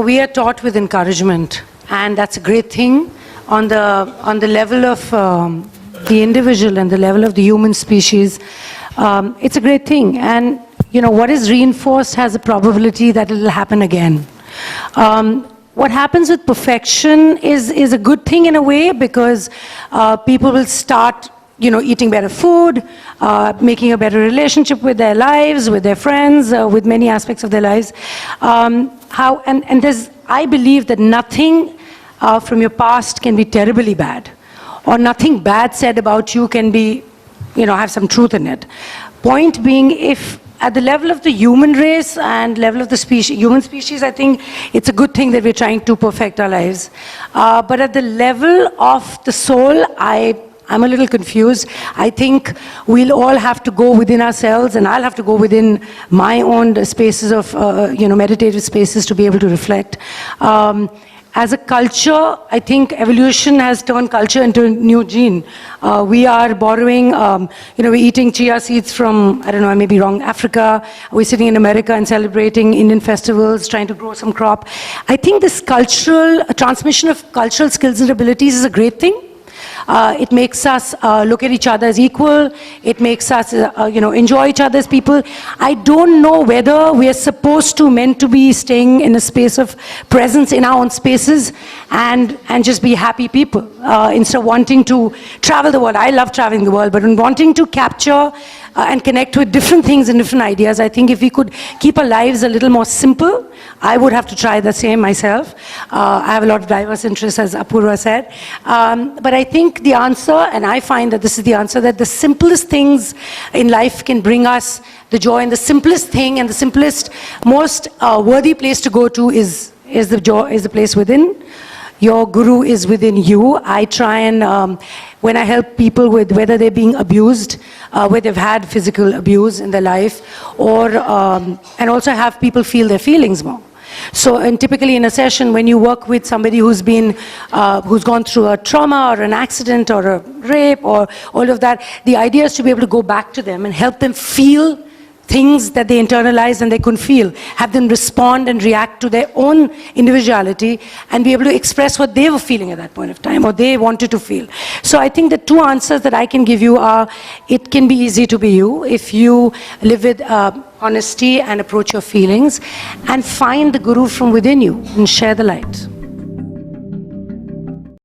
we are taught with encouragement, and that's a great thing on the level of the individual and the level of the human species. It's a great thing, and what is reinforced has a probability that it will happen again. What happens with perfection is a good thing in a way, because people will start eating better food, making a better relationship with their lives, with their friends, with many aspects of their lives. I believe that nothing from your past can be terribly bad, or nothing bad said about you can be, have some truth in it. Point being, if at the level of the human race and level of the human species, I think it's a good thing that we're trying to perfect our lives. But at the level of the soul, I'm a little confused. I think we'll all have to go within ourselves, and I'll have to go within my own spaces of, meditative spaces to be able to reflect. As a culture, I think evolution has turned culture into a new gene. We are borrowing, we're eating chia seeds from, I don't know, I may be wrong, Africa. We're sitting in America and celebrating Indian festivals, trying to grow some crop. I think this transmission of cultural skills and abilities is a great thing. It makes us look at each other as equal. It makes us, enjoy each other as people. I don't know whether we are meant to be staying in a space of presence in our own spaces and just be happy people instead of wanting to travel the world. I love traveling the world, but in wanting to capture and connect with different things and different ideas, I think if we could keep our lives a little more simple, I would have to try the same myself. I have a lot of diverse interests, as Apurva said. But I think the answer, and I find that this is the answer, that the simplest things in life can bring us the joy, and the simplest thing and the simplest, most worthy place to go to is the place within. Your guru is within you. I try and, when I help people with whether they're being abused, where they've had physical abuse in their life, or, and also have people feel their feelings more. So, and typically in a session, when you work with somebody who's gone through a trauma or an accident or a rape or all of that, the idea is to be able to go back to them and help them feel things that they internalized and they couldn't feel, have them respond and react to their own individuality and be able to express what they were feeling at that point of time, or they wanted to feel. So I think the two answers that I can give you are, it can be easy to be you if you live with honesty and approach your feelings, and find the guru from within you and share the light.